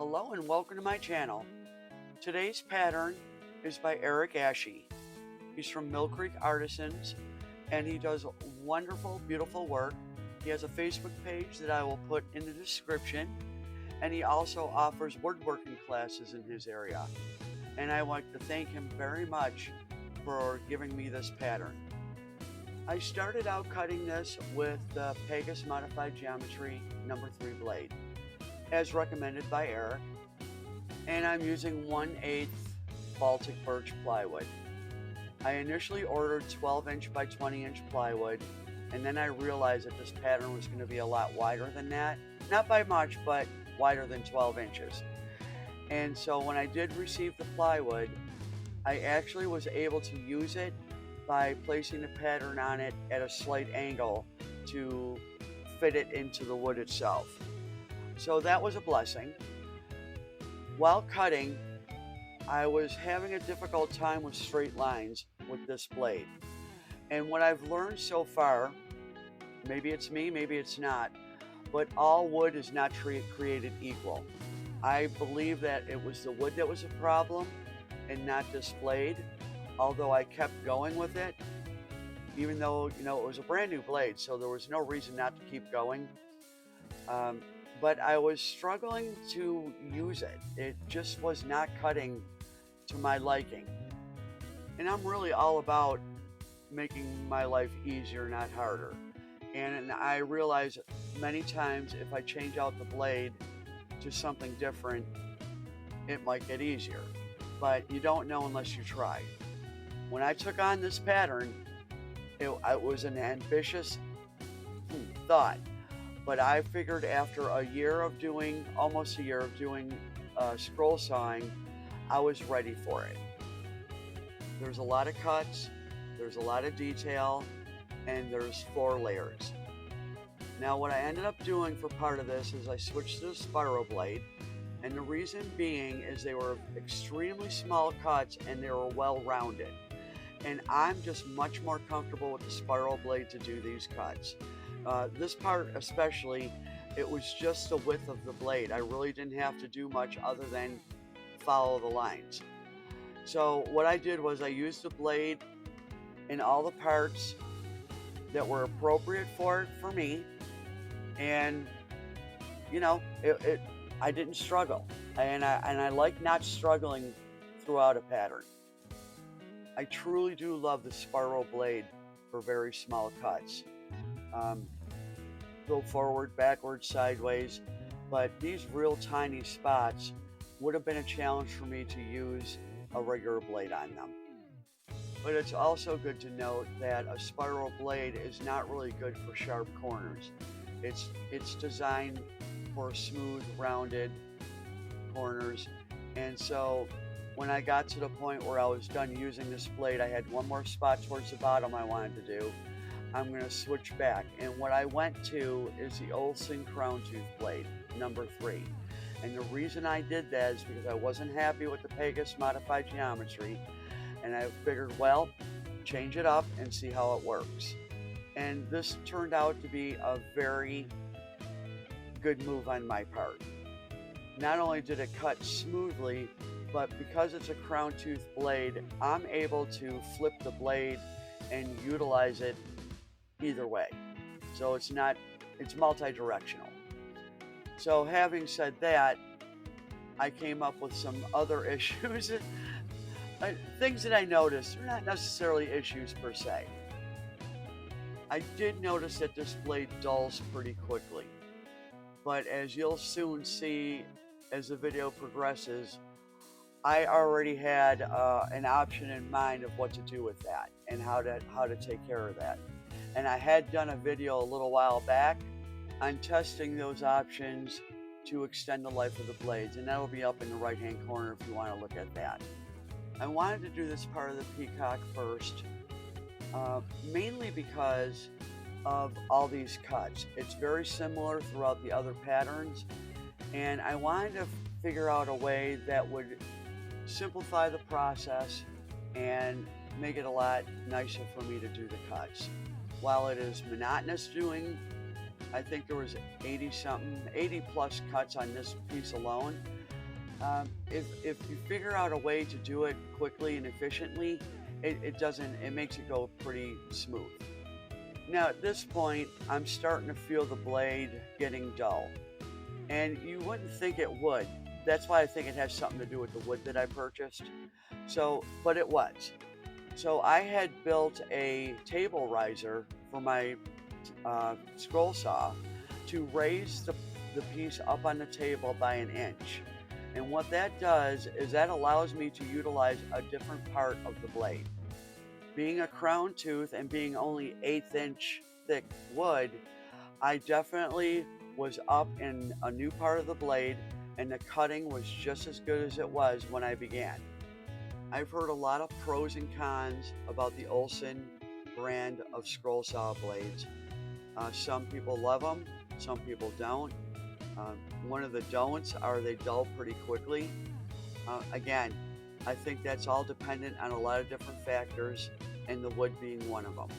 Hello and welcome to my channel. Today's pattern is by Eric Asche. He's from Mill Creek Artisans and he does wonderful, beautiful work. He has a Facebook page that I will put in the description, and he also offers woodworking classes in his area. And I want to thank him very much for giving me this pattern. I started out cutting this with the Peacock Modified Geometry number 3 blade, as recommended by Eric, and I'm using 1/8 Baltic birch plywood. I initially ordered 12-inch by 20-inch plywood, and then I realized that this pattern was going to be a lot wider than that. Not by much, but wider than 12 inches. And so when I did receive the plywood, I actually was able to use it by placing the pattern on it at a slight angle to fit it into the wood itself. So that was a blessing. While cutting, I was having a difficult time with straight lines with this blade. And what I've learned so far, maybe it's me, maybe it's not, but all wood is not created equal. I believe that it was the wood that was a problem and not this blade, although I kept going with it, even though, it was a brand new blade, so there was no reason not to keep going. But I was struggling to use it. It just was not cutting to my liking. And I'm really all about making my life easier, not harder. And I realize many times if I change out the blade to something different, it might get easier. But you don't know unless you try. When I took on this pattern, it was an ambitious thought. But I figured after almost a year of doing scroll sawing, I was ready for it. There's a lot of cuts, there's a lot of detail, and there's 4 layers. Now what I ended up doing for part of this is I switched to the spiral blade, and the reason being is they were extremely small cuts and they were well rounded. And I'm just much more comfortable with the spiral blade to do these cuts. This part especially, it was just the width of the blade. I really didn't have to do much other than follow the lines. So what I did was I used the blade in all the parts that were appropriate for me, and I didn't struggle, and I like not struggling throughout a pattern. I truly do love the spiral blade for very small cuts. Go forward, backwards, sideways, but these real tiny spots would have been a challenge for me to use a regular blade on them. But it's also good to note that a spiral blade is not really good for sharp corners. It's designed for smooth, rounded corners, and so when I got to the point where I was done using this blade, I had one more spot towards the bottom I wanted to do. I'm going to switch back, and what I went to is the Olsen Crown Tooth blade, number 3. And the reason I did that is because I wasn't happy with the Peacock Modified Geometry, and I figured, well, change it up and see how it works. And this turned out to be a very good move on my part. Not only did it cut smoothly, but because it's a crown tooth blade, I'm able to flip the blade and utilize it either way. So it's multi-directional. So having said that, I came up with some other issues. Things that I noticed are not necessarily issues per se. I did notice that this blade dulls pretty quickly, but as you'll soon see as the video progresses, I already had an option in mind of what to do with that and how to take care of that. And I had done a video a little while back on testing those options to extend the life of the blades, and that'll be up in the right hand corner if you want to look at that. I wanted to do this part of the Peacock first, mainly because of all these cuts. It's very similar throughout the other patterns, and I wanted to figure out a way that would simplify the process and make it a lot nicer for me to do the cuts. While it is monotonous doing, I think there was 80 plus cuts on this piece alone. If you figure out a way to do it quickly and efficiently, it makes it go pretty smooth. Now at this point, I'm starting to feel the blade getting dull. And you wouldn't think it would. That's why I think it has something to do with the wood that I purchased. So, but it was. So I had built a table riser for my scroll saw to raise the piece up on the table by an inch. And what that does is that allows me to utilize a different part of the blade. Being a crown tooth and being only 1/8 inch thick wood, I definitely was up in a new part of the blade, and the cutting was just as good as it was when I began. I've heard a lot of pros and cons about the Olson brand of scroll saw blades. Some people love them, some people don't. One of the don'ts are they dull pretty quickly. Again, I think that's all dependent on a lot of different factors, and the wood being one of them.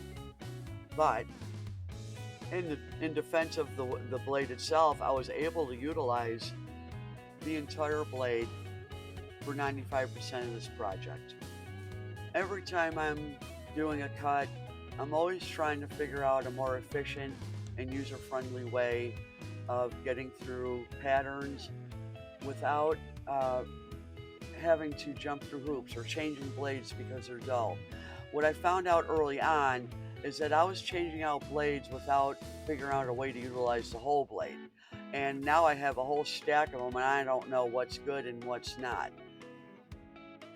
But in defense of the blade itself, I was able to utilize the entire blade for 95% of this project. Every time I'm doing a cut, I'm always trying to figure out a more efficient and user-friendly way of getting through patterns without having to jump through hoops or changing blades because they're dull. What I found out early on is that I was changing out blades without figuring out a way to utilize the whole blade. And now I have a whole stack of them and I don't know what's good and what's not.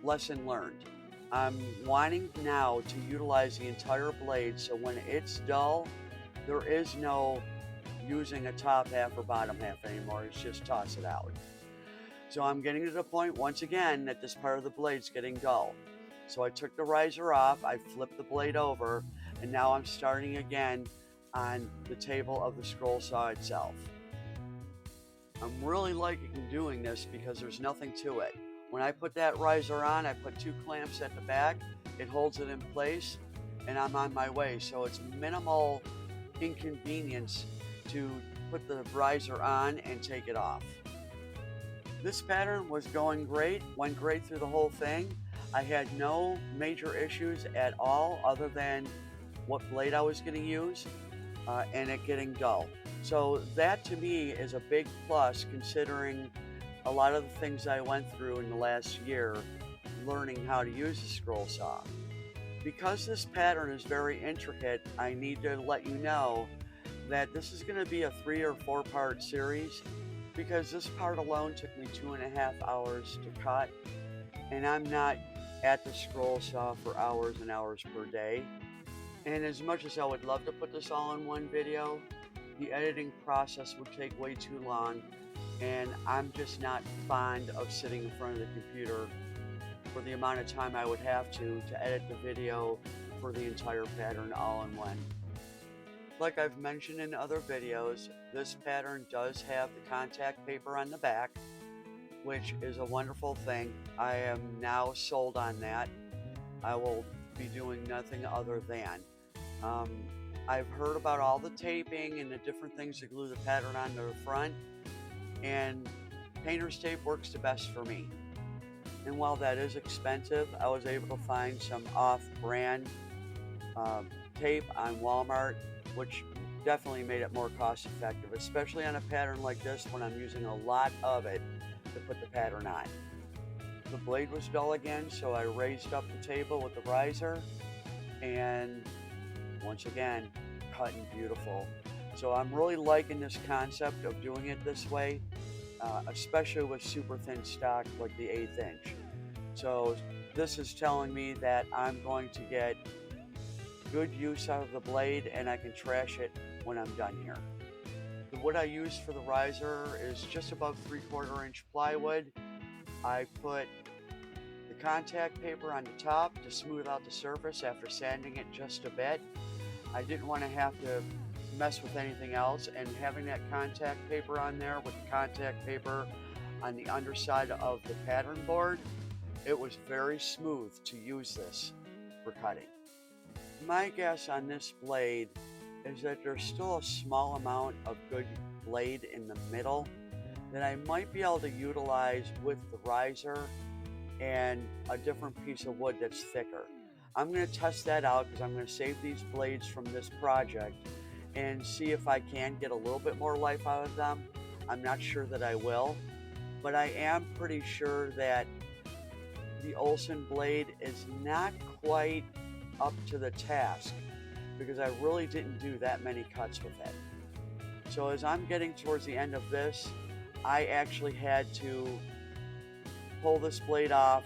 Lesson learned. I'm wanting now to utilize the entire blade, so when it's dull, there is no using a top half or bottom half anymore. It's just toss it out. So I'm getting to the point once again that this part of the blade's getting dull. So I took the riser off, I flipped the blade over, and now I'm starting again on the table of the scroll saw itself. I'm really liking doing this because there's nothing to it. When I put that riser on, I put 2 clamps at the back, it holds it in place, and I'm on my way. So it's minimal inconvenience to put the riser on and take it off. This pattern was going great, went great through the whole thing. I had no major issues at all other than what blade I was going to use and it getting dull. So that to me is a big plus, considering a lot of the things I went through in the last year learning how to use the scroll saw. Because this pattern is very intricate, I need to let you know that this is going to be a 3 or 4 part series, because this part alone took me 2.5 hours to cut, and I'm not at the scroll saw for hours and hours per day. And as much as I would love to put this all in one video, the editing process would take way too long, and I'm just not fond of sitting in front of the computer for the amount of time I would have to edit the video for the entire pattern all in one. Like I've mentioned in other videos, this pattern does have the contact paper on the back, which is a wonderful thing. I am now sold on that. I will be doing nothing other than. I've heard about all the taping and the different things to glue the pattern onto the front, and painter's tape works the best for me. And while that is expensive, I was able to find some off-brand tape on Walmart, which definitely made it more cost effective, especially on a pattern like this when I'm using a lot of it to put the pattern on. The blade was dull again, so I raised up the table with the riser, and once again, cutting beautiful. So I'm really liking this concept of doing it this way, especially with super thin stock like the 1/8 inch. So this is telling me that I'm going to get good use out of the blade, and I can trash it when I'm done here. The wood I used for the riser is just above 3/4 inch plywood. I put the contact paper on the top to smooth out the surface after sanding it just a bit. I didn't want to have to mess with anything else, and having that contact paper on there with the contact paper on the underside of the pattern board, it was very smooth to use this for cutting. My guess on this blade is that there's still a small amount of good blade in the middle, that I might be able to utilize with the riser and a different piece of wood that's thicker. I'm going to test that out because I'm going to save these blades from this project and see if I can get a little bit more life out of them. I'm not sure that I will, but I am pretty sure that the Olsen blade is not quite up to the task because I really didn't do that many cuts with it. So as I'm getting towards the end of this, I actually had to pull this blade off.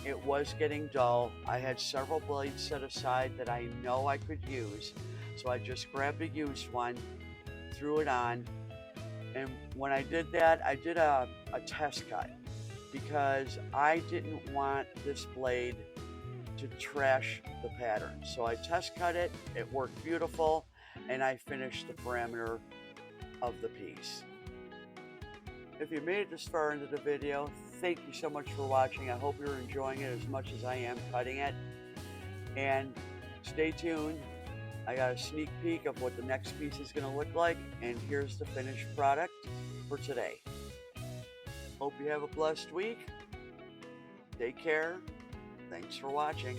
It was getting dull. I had several blades set aside that I know I could use. So I just grabbed a used one, threw it on, and when I did that, I did a test cut because I didn't want this blade to trash the pattern. So I test cut it, it worked beautiful, and I finished the parameter of the piece. If you made it this far into the video, thank you so much for watching. I hope you're enjoying it as much as I am cutting it. And stay tuned. I got a sneak peek of what the next piece is going to look like, and here's the finished product for today. Hope you have a blessed week. Take care. Thanks for watching.